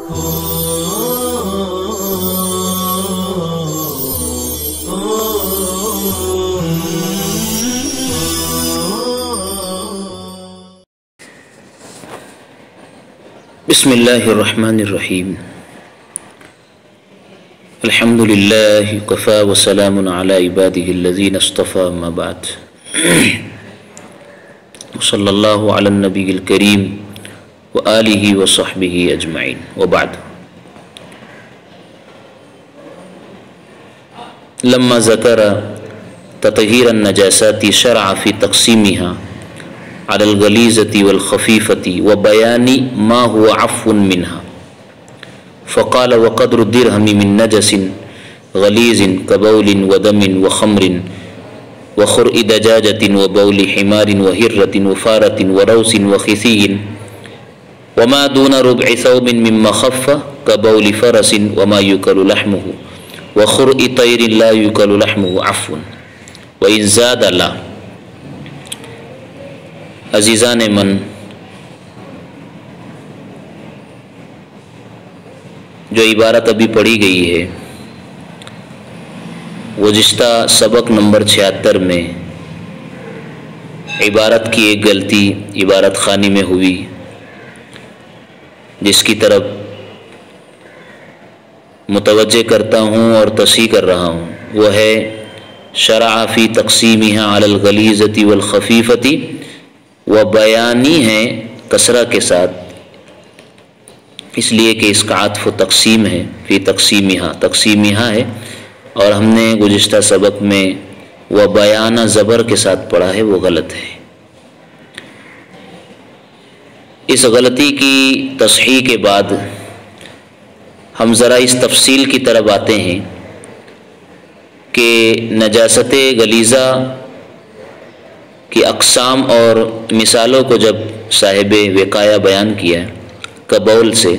بسم اللہ الرحمن الرحیم الحمد للہ وکفی وسلام علی عبادہ الذین اصطفی اما بعد صلی اللہ علی النبی الکریم وآلہ وصحبہ اجمعین وبعد لما ذکر تطہیر النجاسات شرع فی تقسیمها على الغلیظة والخفیفة وبیان ما هو عفو منها فقال وقدر الدرهم من نجس غلیظ كبول ودم وخمر وخرء دجاجة وبول حمار وهرة وفارة وروس وخثي وما دون ربع ثوب مما خف كبول فرس وما يكل لحمه وخرء طير لا يكل لحمه عفو وإن زاد لا۔ عزیزان من، جو عبارت ابھی پڑھی گئی ہے گزشتہ سبق نمبر 76 میں عبارت کی ایک غلطی عبارت خانی میں ہوئی، جس کی طرف متوجہ کرتا ہوں اور تصحیح کر رہا ہوں، وہ ہے شرع فی تقسیمها علی الغلیظۃ والخفیفۃ، وہ بیانی ہے کسرہ کے ساتھ، اس لیے کہ اس کا عطف تقسیم ہے، فی تقسیمها ہے، اور ہم نے گزشتہ سبق میں وہ بیانہ زبر کے ساتھ پڑھا ہے، وہ غلط ہے۔ اس غلطی کی تصحیح کے بعد ہم ذرا اس تفصیل کی طرف آتے ہیں کہ نجاست غلیظہ کی اقسام اور مثالوں کو جب صاحب وقایہ بیان کیا کبول سے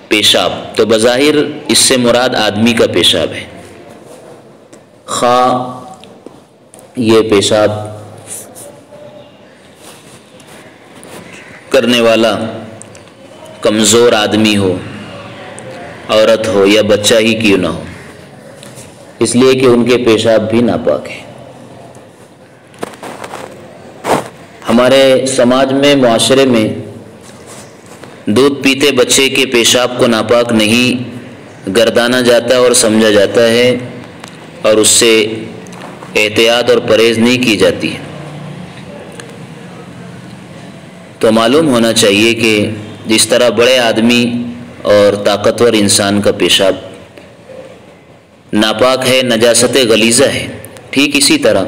پیشاب، تو بظاہر اس سے مراد آدمی کا پیشاب ہے، خواہ یہ پیشاب کرنے والا کمزور آدمی ہو، عورت ہو یا بچہ ہی کیوں نہ ہو، اس لیے کہ ان کے پیشاب بھی ناپاک ہیں۔ ہمارے سماج میں، معاشرے میں دودھ پیتے بچے کے پیشاب کو ناپاک نہیں گردانا جاتا اور سمجھا جاتا ہے، اور اس سے احتیاط اور پرہیز نہیں کی جاتی۔ تو معلوم ہونا چاہیے کہ جس طرح بڑے آدمی اور طاقتور انسان کا پیشاب ناپاک ہے، نجاست غلیظہ ہے، ٹھیک اسی طرح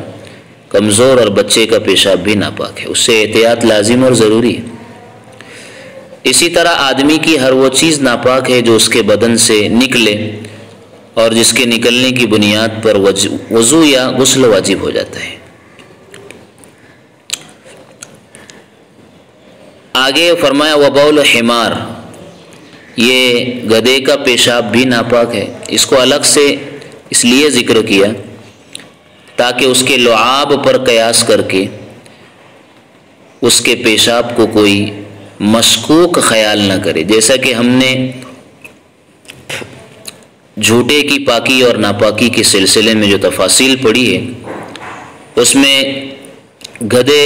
کمزور اور بچے کا پیشاب بھی ناپاک ہے، اس سے احتیاط لازم اور ضروری ہے۔ اسی طرح آدمی کی ہر وہ چیز ناپاک ہے جو اس کے بدن سے نکلے اور جس کے نکلنے کی بنیاد پر وضو یا غسل واجب ہو جاتا ہے۔ آگے فرمایا وبول حمار، یہ گدھے کا پیشاب بھی ناپاک ہے۔ اس کو الگ سے اس لیے ذکر کیا تاکہ اس کے لعاب پر قیاس کر کے اس کے پیشاب کو کوئی مشکوک خیال نہ کرے، جیسا کہ ہم نے جھوٹے کی پاکی اور ناپاکی کے سلسلے میں جو تفاصیل پڑھی ہے، اس میں گدھے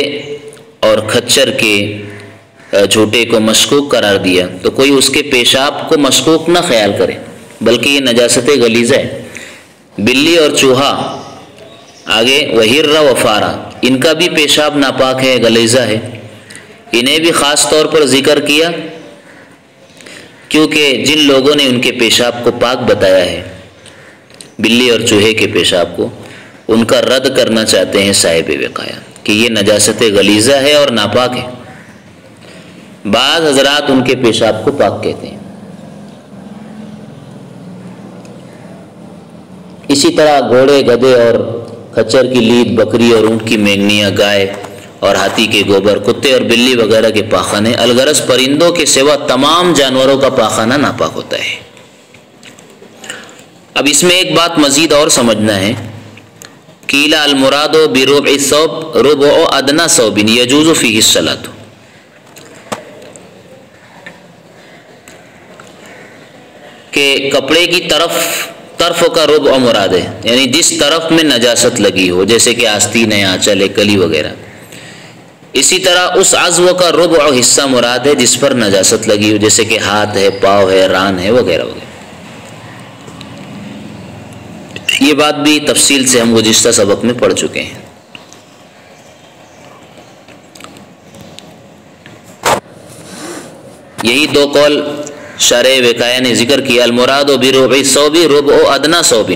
اور کھچر کے جھوٹے کو مشکوک قرار دیا، تو کوئی اس کے پیشاب کو مشکوک نہ خیال کرے، بلکہ یہ نجاست غلیظہ ہے۔ بلی اور چوہا، آگے وہرہ وفارہ، ان کا بھی پیشاب ناپاک ہے، غلیظہ ہے، انہیں بھی خاص طور پر ذکر کیا کیونکہ جن لوگوں نے ان کے پیشاب کو پاک بتایا ہے، بلی اور چوہے کے پیشاب کو، ان کا رد کرنا چاہتے ہیں صاحب وقایہ کہ یہ نجاست غلیظہ ہے اور ناپاک ہے۔ بعض حضرات ان کے پیشاب کو پاک کہتے ہیں۔ اسی طرح گھوڑے، گدھے اور کھچر کی لید، بکری اور اونٹ کی مینگنیاں، گائے اور ہاتھی کے گوبر، کتے اور بلی وغیرہ کے پاخانے، الغرض پرندوں کے سوا تمام جانوروں کا پاخانہ ناپاک ہوتا ہے۔ اب اس میں ایک بات مزید اور سمجھنا ہے، قیل المراد بربع ثوب ربع ادنی ثوب یجوز فیہ الصلاۃ۔ کہ کپڑے کی طرف کا ربع مراد ہے، یعنی جس طرف میں نجاست لگی ہو، جیسے کہ آستین ہے، آنچل ہے، کلی وغیرہ. اسی طرح اس عضو کا ربع حصہ مراد ہے جس پر نجاست لگی ہو، جیسے کہ ہاتھ ہے، پاؤں ہے، ران ہے، وغیرہ وغیرہ. یہ بات بھی تفصیل سے ہم گزشتہ سبق میں پڑھ چکے ہیں. یہی دو قول شارح وقایہ نے ذکر کیا. المراد بربع الثوب ربع ادنی ثوب،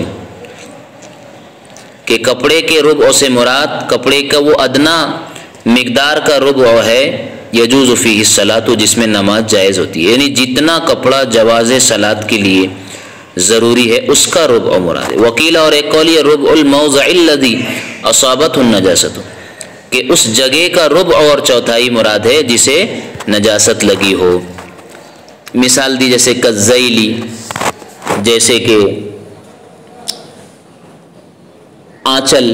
کہ کپڑے کے ربع سے مراد کپڑے کا وہ ادنا مقدار کا ربع ہے، یجوز فیہ الصلاۃ، جس میں نماز جائز ہوتی ہے، یعنی جتنا کپڑا جواز صلاۃ کے لیے ضروری ہے اس کا ربع مراد ہے. وکیل اور ایک قول یہ ربع الموضع الذی اصابتہ النجاست، کہ اس جگہ کا ربع اور چوتھائی مراد ہے جسے نجاست لگی ہو. مثال دی جیسے کذیلی، جیسے کہ آنچل،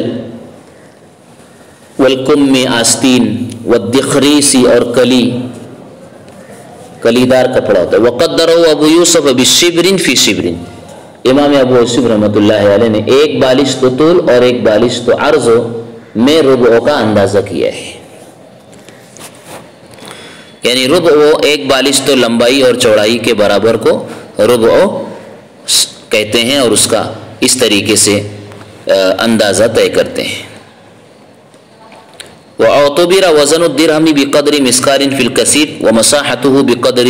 والکم آستین، والدخریسی اور کلیدار کپڑا ہوتا ہے. وقدرہ ابو یوسف بشبر فی شبر، امام ابو یوسف رحمۃ اللہ علیہ نے ایک بالش تو طول اور ایک بالش تو عرض میں ربع کا اندازہ کیا ہے. یعنی ربع ایک بالش تو لمبائی اور چوڑائی کے برابر کو ربع کہتے ہیں، اور اس کا اس طریقے سے اندازہ طے کرتے ہیں. وَأُعْتُبِرَ وَزَنُ الدِّرْهَمِ بِقَدْرِ مِسْكَارٍ فِي الْكَثِيرِ وَمَسَاحَتُهُ بِقَدْرِ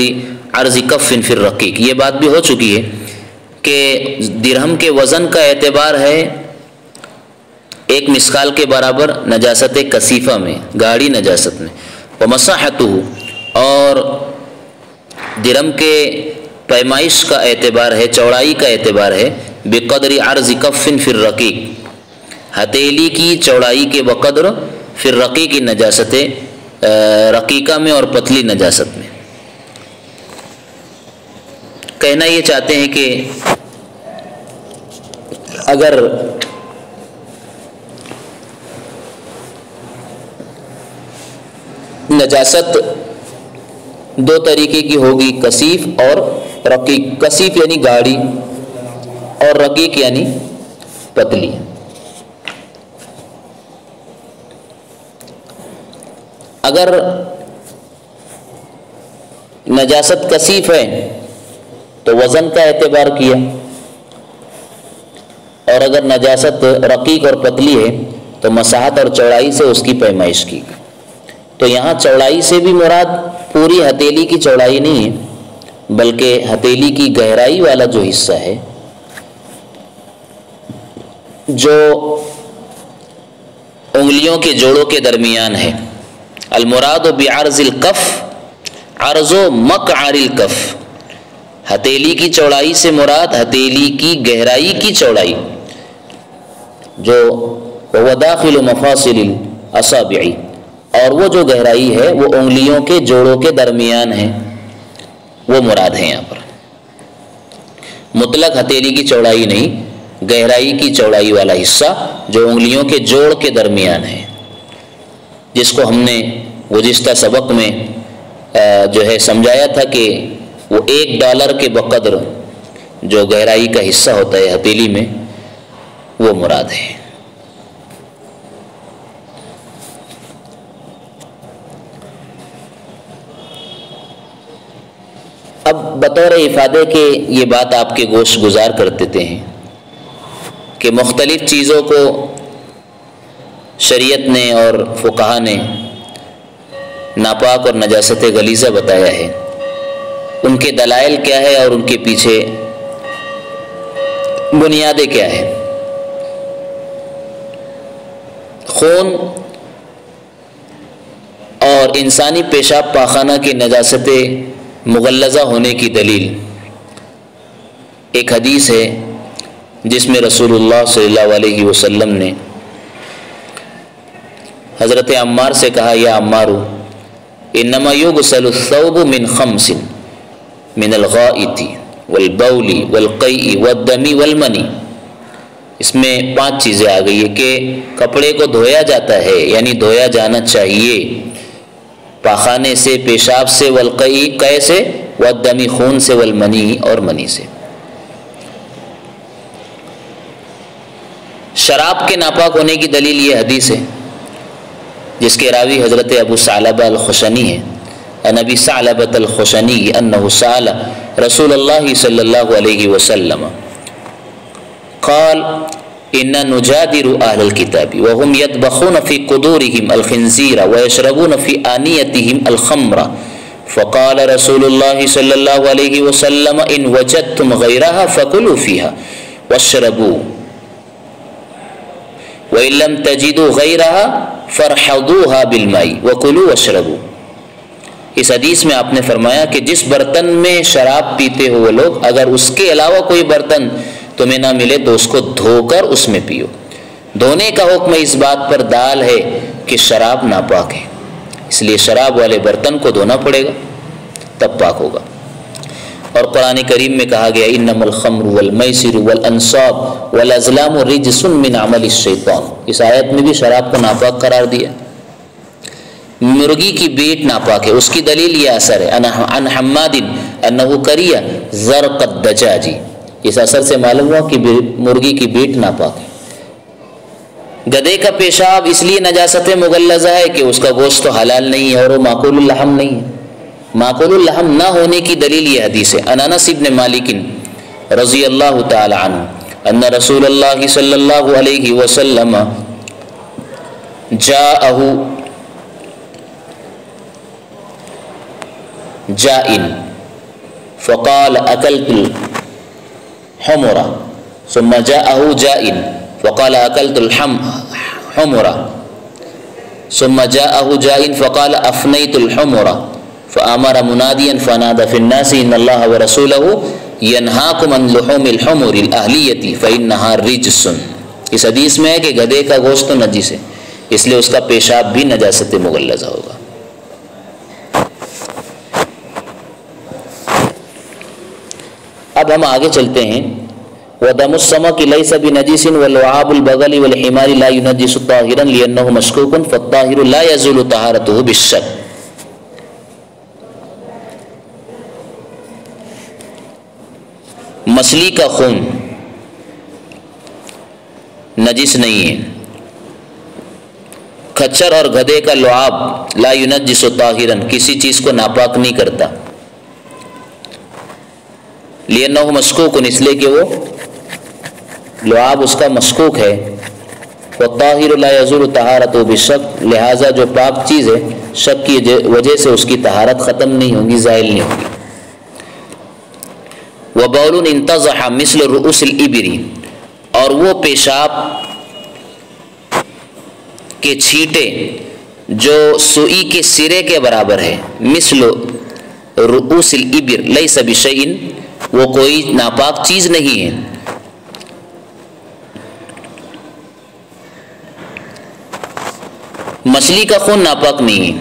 عَرْضِ كَفٍّ فِي الرَّقِيقِ. یہ بات بھی ہو چکی ہے کہ درہم کے وزن کا اعتبار ہے ایک مسکال کے برابر نجاست کثیفہ میں، گاڑی نجاست میں. وَمَسَاحَتُهُ، اور درہم کے پیمائش کا اعتبار ہے، چوڑائی کا اعتبار ہے بقدر عرض کف فی الرقیق، ہتھیلی کی چوڑائی کے بقدر پھر رقیق کی نجاست رقیقہ میں اور پتلی نجاست میں. کہنا یہ چاہتے ہیں کہ اگر نجاست دو طریقے کی ہوگی، کثیف اور رقیق. کثیف یعنی گاڑی اور رقیق یعنی پتلی. اگر نجاست کثیف ہے تو وزن کا اعتبار کیا، اور اگر نجاست رقیق اور پتلی ہے تو مساحت اور چوڑائی سے اس کی پیمائش کی. تو یہاں چوڑائی سے بھی مراد پوری ہتھیلی کی چوڑائی نہیں ہے، بلکہ ہتھیلی کی گہرائی والا جو حصہ ہے، جو انگلیوں کے جوڑوں کے درمیان ہے. المراد بعرض الکف عرض و مقعر الکف، ہتھیلی کی چوڑائی سے مراد ہتھیلی کی گہرائی کی چوڑائی، جو وہ داخل مفاصل الاصابع، اور وہ جو گہرائی ہے وہ انگلیوں کے جوڑوں کے درمیان ہے، وہ مراد ہے یہاں پر. مطلق ہتھیلی کی چوڑائی نہیں، گہرائی کی چوڑائی والا حصہ جو انگلیوں کے جوڑ کے درمیان ہے، جس کو ہم نے گزشتہ سبق میں جو ہے سمجھایا تھا کہ وہ $1 کے بقدر جو گہرائی کا حصہ ہوتا ہے ہتھیلی میں، وہ مراد ہے. اب بطور افادے کے یہ بات آپ کے گوش گزار کر دیتے ہیں کہ مختلف چیزوں کو شریعت نے اور فقہا نے ناپاک اور نجاست غلیظہ بتایا ہے. ان کے دلائل کیا ہے اور ان کے پیچھے بنیادیں کیا ہے. خون اور انسانی پیشاب پاخانہ کی نجاست مغلظہ ہونے کی دلیل ایک حدیث ہے جس میں رسول اللہ صلی اللہ علیہ وسلم نے حضرت عمار سے کہا، یا عمار انما یغسل الثوب من 5 من الغائط والبول والقیء والدم والمنی. اس میں 5 چیزیں آ گئی ہے کہ کپڑے کو دھویا جاتا ہے، یعنی دھویا جانا چاہیے پاخانے سے، پیشاب سے، والقیء قے سے، والدم خون سے، والمنی اور منی سے. شراب کے ناپاک ہونے کی دلیل یہ حدیث ہے جس کے راوی حضرت ابو ثعلبہ الخشنی ہے، عن ابی ثعلبۃ الخشنی انہ سأل رسول اللہ صلی اللہ علیہ وسلم قال ان نجادر اہل الكتاب وهم يطبخون في قدورهم الخنزير ويشربون في آنيتهم الخمر فقال رسول الله صلى الله عليه وسلم ان وجدتم غيرها فكلوا فيها واشربوا وان لم تجدوا غيرها فارحضوها بالماء وكلوا واشربوا۔ اس حدیث میں آپ نے فرمایا کہ جس برتن میں شراب پیتے ہو وہ لوگ، اگر اس کے علاوہ کوئی برتن تمہیں نہ ملے تو اس کو دھو کر اس میں پیو۔ دھونے کا حکم اس بات پر دال ہے کہ شراب ناپاک ہے، اس لیے شراب والے برتن کو دھونا پڑے گا تب پاک ہوگا۔ اور قرآن کریم میں کہا گیا انما الخمر والمیسر والانصاب والازلام رجس من عمل الشیطان، اس آیت میں بھی شراب کو ناپاک قرار دیا۔ مرغی کی بیٹ ناپاک ہے، اس کی دلیل یہ اثر ہے عن حماد انہ کریہ زرق الدجاج، اس اثر سے معلوم ہوا کہ مرغی کی بیٹ ناپاک ہے۔ گدھے کا پیشاب اس لیے نجاست مغلظہ ہے کہ اس کا گوشت تو حلال نہیں ہے اور وہ معقول اللحم نہیں ہے۔ معقول اللحم نہ ہونے کی دلیل یہ حدیث ہے عن انس بن مالک رضی اللہ تعالی عنہ ان رسول اللہ صلی اللہ علیہ وسلم جائن فقال اکلت الحمر ثم جاءه جائن فقال اکلت الحمر ثم جاءه جائن فقال افنيت الحمر فامر مناديا فنادى في الناس ان الله ورسوله ينهاكم عن لحوم الحمر الاهليه فانها رجس۔ اس حدیث میں ہے کہ گدھے کا گوشت تو نجس ہے، اس لیے اس کا پیشاب بھی نجاست مغلظہ ہوگا۔ اب ہم آگے چلتے ہیں۔ وَدَمُ السَّمَكِ لَيْسَ بِنَجِسٍ وَلُعَابُ الْبَغَلِ وَالْحِمَارِ لَا يُنَجِّسُ طَاهِرًا لِأَنَّهُ مَشْكُوكٌ فَالطَّاهِرُ لَا يَزُولُ طَهَارَتُهُ بِالشَّكِّ۔ مچھلی کا خون نجس نہیں ہے، کھچر اور گدھے کا لعاب لا يُنَجِّسُ طَاهِرًا کسی چیز کو ناپاک نہیں کرتا، لِأَنَّهُ مَشْكُوكٌ اس لیے کہ وہ لعاب اس کا مشکوک ہے، وَالطَّاهِرُ لَا يَزُولُ طَهَارَتُهُ بِالشَّكِّ لہٰذا جو پاک چیز ہے شک کی وجہ سے اس کی طہارت ختم نہیں ہوگی، زائل نہیں ہوگی۔ وَبَوْلٌ انتضح مثل رؤوس الإبر اور وہ پیشاب کے چھینٹے جو سوئی کے سرے کے برابر ہے، مثل رؤوس الإبر لیس بشیء وہ کوئی ناپاک چیز نہیں ہے۔ مچھلی کا خون ناپاک نہیں ہے،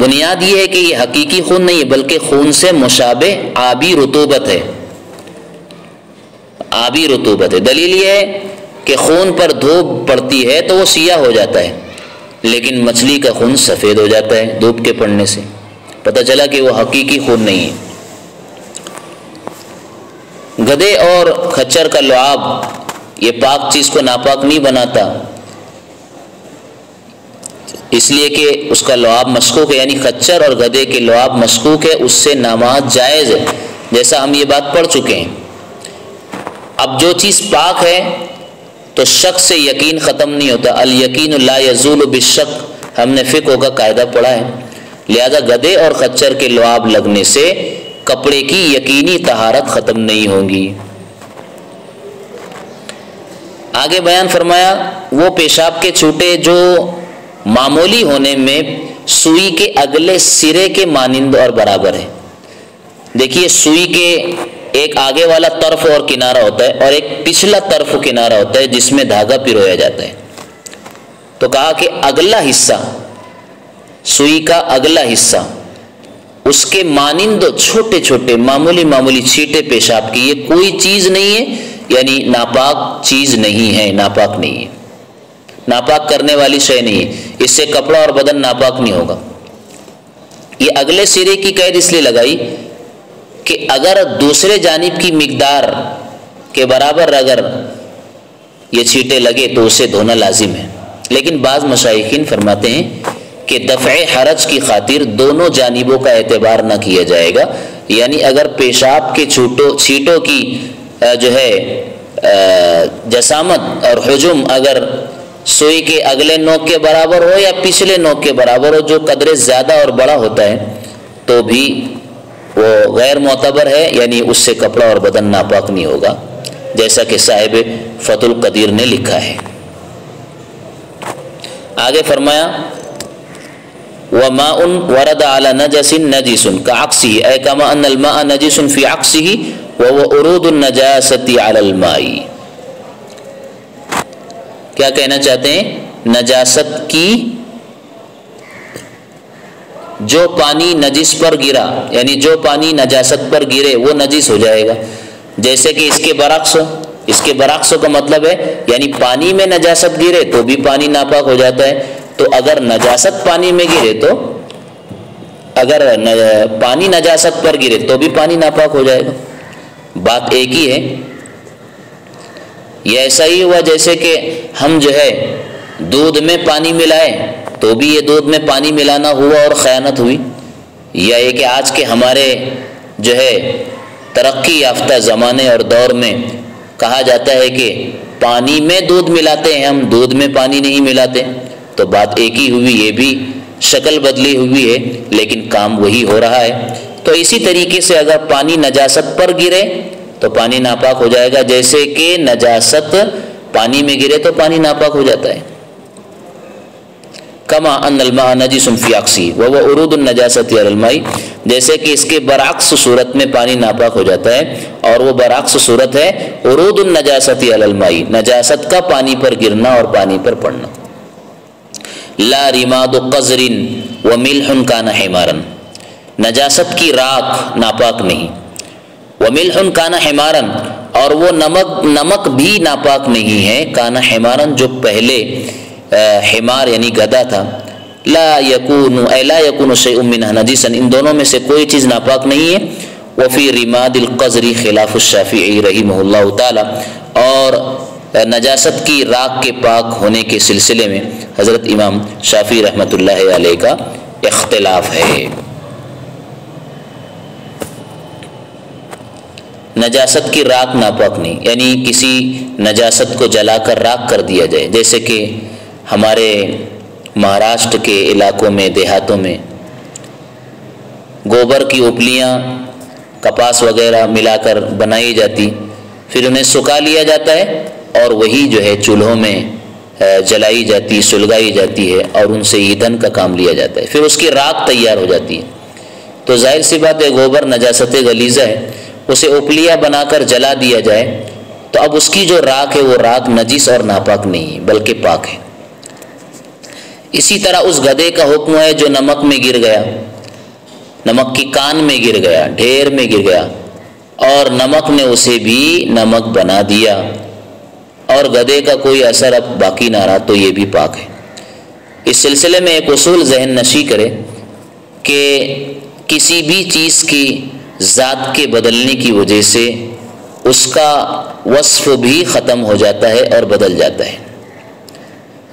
بنیاد یہ ہے کہ یہ حقیقی خون نہیں ہے بلکہ خون سے مشابہ آبی رطوبت ہے، آبی رطوبت ہے۔ دلیل یہ ہے کہ خون پر دھوپ پڑتی ہے تو وہ سیاہ ہو جاتا ہے، لیکن مچھلی کا خون سفید ہو جاتا ہے دھوپ کے پڑنے سے، پتہ چلا کہ وہ حقیقی خون نہیں ہے۔ گدھے اور کھچر کا لعاب یہ پاک چیز کو ناپاک نہیں بناتا، اس لیے کہ اس کا لعاب مشکوک ہے، یعنی خچر اور گدھے کے لعاب مشکوک ہے، اس سے نماز جائز ہے، جیسا ہم یہ بات پڑھ چکے ہیں۔ اب جو چیز پاک ہے تو شک سے یقین ختم نہیں ہوتا، الیقین لا یزول بالشک، ہم نے فقہ کا قاعدہ پڑھا ہے، لہذا گدھے اور خچر کے لعاب لگنے سے کپڑے کی یقینی طہارت ختم نہیں ہوگی۔ آگے بیان فرمایا وہ پیشاب کے چھوٹے جو معمولی ہونے میں سوئی کے اگلے سرے کے مانند اور برابر ہے۔ دیکھیے سوئی کے ایک آگے والا طرف اور کنارہ ہوتا ہے اور ایک پچھلا طرف کنارہ ہوتا ہے جس میں دھاگا پرویا جاتا ہے، تو کہا کہ اگلا حصہ سوئی کا اگلا حصہ اس کے مانند چھوٹے چھوٹے معمولی چھینٹے پیشاب کی، یہ کوئی چیز نہیں ہے، یعنی ناپاک چیز نہیں ہے، ناپاک نہیں ہے، ناپاک کرنے والی شے نہیں ہے، اس سے کپڑا اور بدن ناپاک نہیں ہوگا۔ یہ اگلے سرے کی قید اس لیے لگائی کہ اگر دوسرے جانب کی مقدار کے برابر اگر یہ چھینٹے لگے تو اسے دھونا لازم ہے، لیکن بعض مشائخین فرماتے ہیں کہ دفع حرج کی خاطر دونوں جانبوں کا اعتبار نہ کیا جائے گا، یعنی اگر پیشاب کے چھینٹوں کی جو ہے جسامت اور حجم اگر سوئی کے اگلے نوک کے برابر ہو یا پچھلے نوک کے برابر ہو، جو قدرے زیادہ اور بڑا ہوتا ہے تو بھی وہ غیر معتبر ہے، یعنی اس سے کپڑا اور بدن ناپاک نہیں ہوگا، جیسا کہ صاحب فتح القدیر نے لکھا ہے۔ آگے فرمایا وَمَاءٌ وَرَدَ عَلَى نَجَسٍ نَجِسٌ كَعَكْسِهِ أي كما أن الماء نجس في عكسه وهو عروض النجاسة على الماء۔ کیا کہنا چاہتے ہیں؟ نجاست کی جو پانی نجس پر گرا، یعنی جو پانی نجاست پر گرے وہ نجس ہو جائے گا، جیسے کہ اس کے برعکس ہو۔ اس کے برعکس کا مطلب ہے یعنی پانی میں نجاست گرے تو بھی پانی ناپاک ہو جاتا ہے، تو اگر نجاست پانی میں گرے تو اگر پانی نجاست پر گرے تو بھی پانی ناپاک ہو جائے گا، بات ایک ہی ہے۔ یہ ایسا ہی ہوا جیسے کہ ہم جو ہے دودھ میں پانی ملائے تو بھی یہ دودھ میں پانی ملانا ہوا اور خیانت ہوئی، یا یہ کہ آج کے ہمارے جو ہے ترقی یافتہ زمانے اور دور میں کہا جاتا ہے کہ پانی میں دودھ ملاتے ہیں ہم، دودھ میں پانی نہیں ملاتے، تو بات ایک ہی ہوئی، یہ بھی شکل بدلی ہوئی ہے لیکن کام وہی ہو رہا ہے۔ تو اسی طریقے سے اگر پانی نجاست پر گرے تو پانی ناپاک ہو جائے گا، جیسے کہ نجاست پانی میں گرے تو پانی ناپاک ہو جاتا ہے۔ کما ان الماء نجس فی عکسہ وهو عروض النجاسۃ علی الماء، جیسے کہ اس کے برعکس صورت میں پانی ناپاک ہو جاتا ہے، اور وہ برعکس صورت ہے عروض النجاسۃ علی الماء، نجاست کا پانی پر گرنا اور پانی پر پڑنا۔ لا رماد قذر وملح کان حمارا، نجاست کی راکھ ناپاک نہیں، وملح کان حمارا، اور وہ نمک بھی ناپاک نہیں ہے، کان حمارا جو پہلے حمار یعنی گدھا تھا، لا یکون شیء منها نجسا، ان دونوں میں سے کوئی چیز ناپاک نہیں ہے۔ وفی رماد القذر خلاف الشافعی رحمہ اللہ تعالی، اور نجاست کی راکھ کے پاک ہونے کے سلسلے میں حضرت امام شافعی رحمۃ اللہ علیہ کا اختلاف ہے۔ نجاست کی راکھ ناپاک نہیں، یعنی کسی نجاست کو جلا کر راکھ کر دیا جائے، جیسے کہ ہمارے مہاراشٹر کے علاقوں میں دیہاتوں میں گوبر کی اپلیاں کپاس وغیرہ ملا کر بنائی جاتی، پھر انہیں سکھا لیا جاتا ہے اور وہی جو ہے چولہوں میں جلائی جاتی، سلگائی جاتی ہے، اور ان سے ایندھن کا کام لیا جاتا ہے، پھر اس کی راکھ تیار ہو جاتی ہے۔ تو ظاہر سی بات ہے گوبر نجاست غلیظہ ہے، اسے اپلیاں بنا کر جلا دیا جائے تو اب اس کی جو راکھ ہے وہ راکھ نجس اور ناپاک نہیں ہے بلکہ پاک ہے۔ اسی طرح اس گدھے کا حکم ہے جو نمک میں گر گیا، نمک کی کان میں گر گیا، ڈھیر میں گر گیا، اور نمک نے اسے بھی نمک بنا دیا اور گدھے کا کوئی اثر اب باقی نہ رہا، تو یہ بھی پاک ہے۔ اس سلسلے میں ایک اصول ذہن نشی کرے کہ کسی بھی چیز کی ذات کے بدلنے کی وجہ سے اس کا وصف بھی ختم ہو جاتا ہے اور بدل جاتا ہے،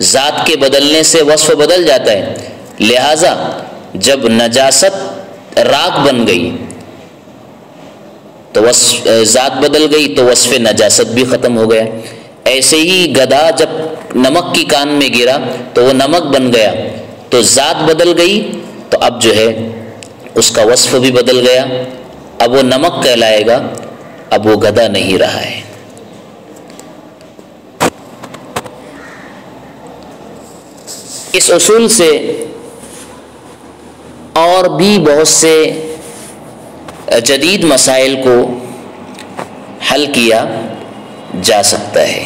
ذات کے بدلنے سے وصف بدل جاتا ہے، لہذا جب نجاست راکھ بن گئی تو ذات بدل گئی تو وصف نجاست بھی ختم ہو گیا۔ ایسے ہی گدھا جب نمک کی کان میں گرا تو وہ نمک بن گیا، تو ذات بدل گئی تو اب جو ہے اس کا وصف بھی بدل گیا، اب وہ نمک کہلائے گا، اب وہ گدھا نہیں رہا ہے۔ اس اصول سے اور بھی بہت سے جدید مسائل کو حل کیا جا سکتا ہے،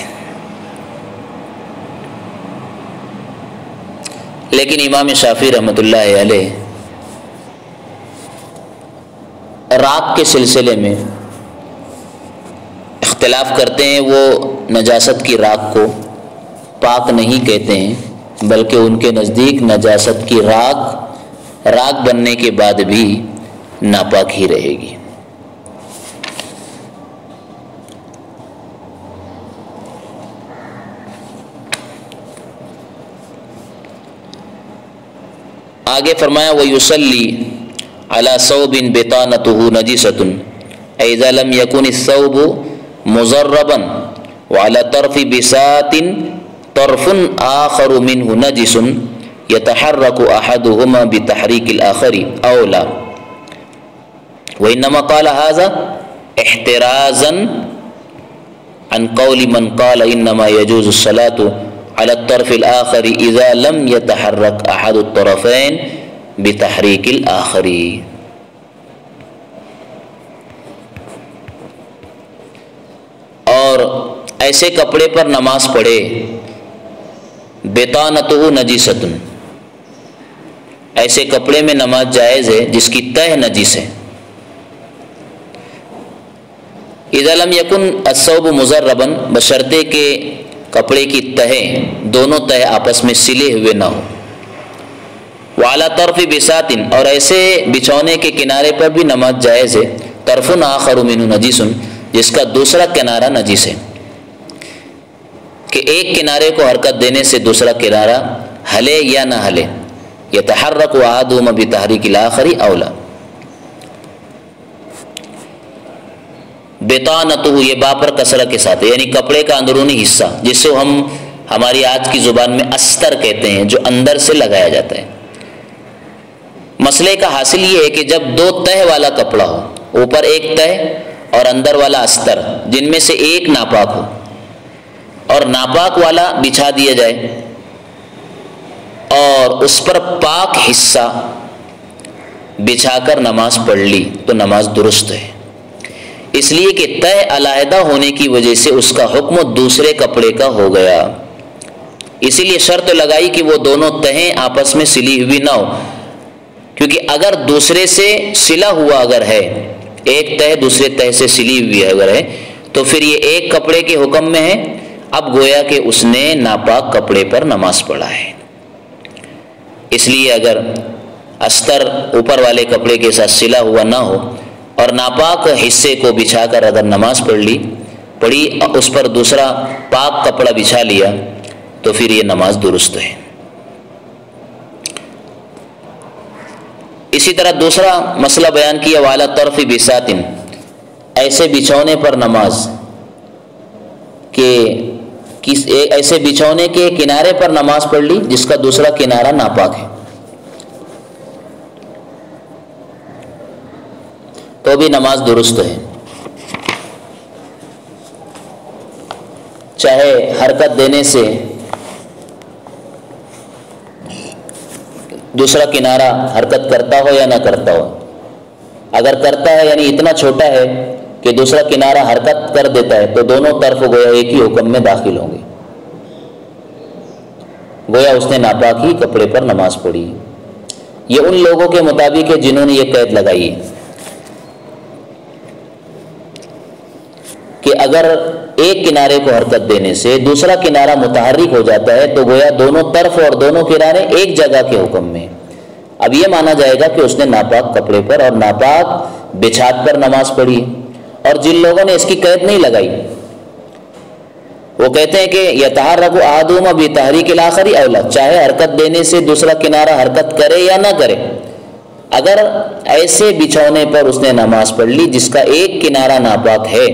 لیکن امام شافعی رحمۃ اللہ علیہ راکھ کے سلسلے میں اختلاف کرتے ہیں، وہ نجاست کی راکھ کو پاک نہیں کہتے ہیں، بلکہ ان کے نزدیک نجاست کی راکھ بننے کے بعد بھی ناپاک ہی رہے گی۔ آگے فرمایا وَيُصَلِّي عَلَى ثَوْبٍ بِطَانَتُهُ نَجِسَةٌ اِذَا لَمْ يَكُنِ الثَّوْبُ مُزَرَّبًا وَعَلَى طَرْفِ بِسَاطٍ طَرْفٌ آخَرُ مِنْهُ نَجِسٌ يَتَحَرَّكُ أَحَدُهُمَا بِتَحْرِيكِ الْآخَرِ أَوْلَى وَإِنَّمَا قَالَ هَذَا احترازا عن قول من قال انما يجوز الصلاة على الطرف الآخر اذا لم يتحرك احد الطرفين بتحريك الآخر. اور ایسے کپڑے پر نماز پڑھے بطانتہ نجیست، ایسے کپڑے میں نماز جائز ہے جس کی تہ نجس ہے. اذا لم یکن الثوب مزربا، بشرطے کہ کپڑے کی تہیں دونوں تہ آپس میں سلے ہوئے نہ ہو. وعلی طرف بساط، اور ایسے بچھونے کے کنارے پر بھی نماز جائز ہے. طرف آخر منہ نجیس، جس کا دوسرا کنارہ نجیس ہے، کہ ایک کنارے کو حرکت دینے سے دوسرا کنارہ ہلے یا نہ ہلے. یتحرک احدہما بتحریک الآخر اولا. بطانتہ، یہ با پر کسرہ کے ساتھ ہے، یعنی کپڑے کا اندرونی حصہ، جس سے ہم ہماری آج کی زبان میں استر کہتے ہیں، جو اندر سے لگایا جاتا ہے. مسئلے کا حاصل یہ ہے کہ جب دو تہ والا کپڑا ہو، اوپر ایک تہ اور اندر والا استر، جن میں سے ایک ناپاک ہو، اور ناپاک والا بچھا دیا جائے اور اس پر پاک حصہ بچھا کر نماز پڑھ لی تو نماز درست ہے. اس لیے کہ تہ علیحدہ ہونے کی وجہ سے اس کا حکم دوسرے کپڑے کا ہو گیا. اسی لیے شرط لگائی کہ وہ دونوں تہیں آپس میں سلی ہوئی نہ ہو، کیونکہ اگر دوسرے سے سلا ہوا اگر ہے، ایک تہ دوسرے تہ سے سلی ہوئی اگر ہے، تو پھر یہ ایک کپڑے کے حکم میں ہے. اب گویا کہ اس نے ناپاک کپڑے پر نماز پڑھا ہے. اس لیے اگر استر اوپر والے کپڑے کے ساتھ سلا ہوا نہ ہو اور ناپاک حصے کو بچھا کر اگر نماز پڑھی اس پر دوسرا پاک کپڑا بچھا لیا تو پھر یہ نماز درست ہے. اسی طرح دوسرا مسئلہ بیان کیا والا طرف بساط، ایسے بچھونے پر نماز کہ ایسے بچھونے کے کنارے پر نماز پڑھ لی جس کا دوسرا کنارہ ناپاک ہے تو بھی نماز درست ہے. چاہے حرکت دینے سے دوسرا کنارہ حرکت کرتا ہو یا نہ کرتا ہو. اگر کرتا ہے یعنی اتنا چھوٹا ہے کہ دوسرا کنارہ حرکت کر دیتا ہے تو دونوں طرف گویا ایک ہی حکم میں داخل ہوں گے. گویا اس نے ناپاک ہی کپڑے پر نماز پڑھی. یہ ان لوگوں کے مطابق ہے جنہوں نے یہ قید لگائی ہے کہ اگر ایک کنارے کو حرکت دینے سے دوسرا کنارہ متحرک ہو جاتا ہے تو گویا دونوں طرف اور دونوں کنارے ایک جگہ کے حکم میں. اب یہ مانا جائے گا کہ اس نے ناپاک کپڑے پر اور ناپاک بچھات پر نماز پڑھی. اور جن لوگوں نے اس کی قید نہیں لگائی وہ کہتے ہیں کہ یتحرک احدہما بتحریک الآخر اولا، چاہے حرکت دینے سے دوسرا کنارہ حرکت کرے یا نہ کرے، اگر ایسے بچھونے پر اس نے نماز پڑھ لی جس کا ایک کنارہ ناپاک ہے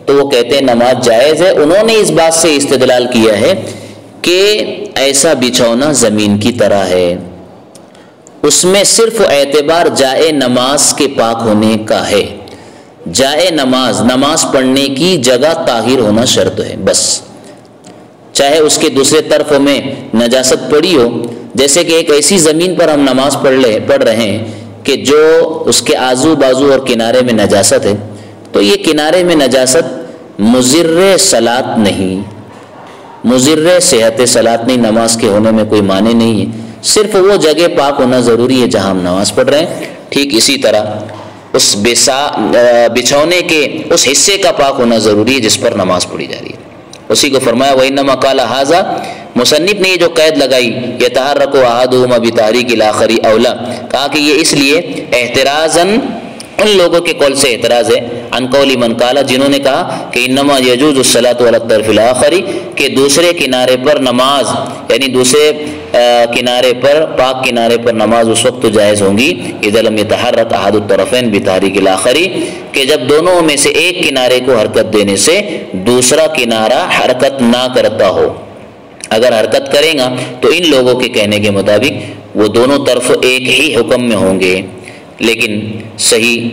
تو وہ کہتے ہیں نماز جائز ہے. انہوں نے اس بات سے استدلال کیا ہے کہ ایسا بچھونا زمین کی طرح ہے، اس میں صرف اعتبار جائے نماز کے پاک ہونے کا ہے. جائے نماز پڑھنے کی جگہ طاہر ہونا شرط ہے بس. چاہے اس کے دوسرے طرف میں نجاست پڑی ہو، جیسے کہ ایک ایسی زمین پر ہم نماز پڑھ رہے ہیں کہ جو اس کے آزو بازو اور کنارے میں نجاست ہے، تو یہ کنارے میں نجاست مضر صلاۃ نہیں، مضر صحت صلاۃ نہیں، نماز کے ہونے میں کوئی معنی نہیں ہے. صرف وہ جگہ پاک ہونا ضروری ہے جہاں ہم نماز پڑھ رہے ہیں. ٹھیک اسی طرح اس بچھونے کے اس حصے کا پاک ہونا ضروری ہے جس پر نماز پڑھی جا رہی ہے. اسی کو فرمایا وَإِنَّمَا قَالَ هَذَا، مصنف نے یہ جو قید لگائی يَتَحَرَّكُ أَحَدُهُمَا بِتَحْرِيكِ الْآخَرِ أَوْلَى، کہا کہ یہ اس لیے احترازاً ان لوگوں کے قول سے اعتراض ہے، عن قول من قال، جنہوں نے کہا کہ انما يجوز الصلاة على الطرف الآخر، کہ دوسرے کنارے پر نماز یعنی دوسرے کنارے پر، پاک کنارے پر نماز اس وقت تو جائز ہوں گی اذا لم يتحرك احد الطرفين بتحريك الاخر، کہ جب دونوں میں سے ایک کنارے کو حرکت دینے سے دوسرا کنارہ حرکت نہ کرتا ہو۔ اگر حرکت کرے گا تو ان لوگوں کے کہنے کے مطابق وہ دونوں طرف ایک ہی حکم میں ہوں گے، لیکن صحیح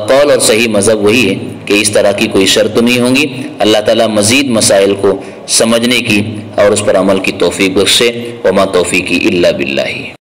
قول اور صحیح مذہب وہی ہے کہ اس طرح کی کوئی شرط نہیں ہوں گی۔ اللہ تعالیٰ مزید مسائل کو سمجھنے کی اور اس پر عمل کی توفیق بخشے۔ وما توفیقی الا باللہ۔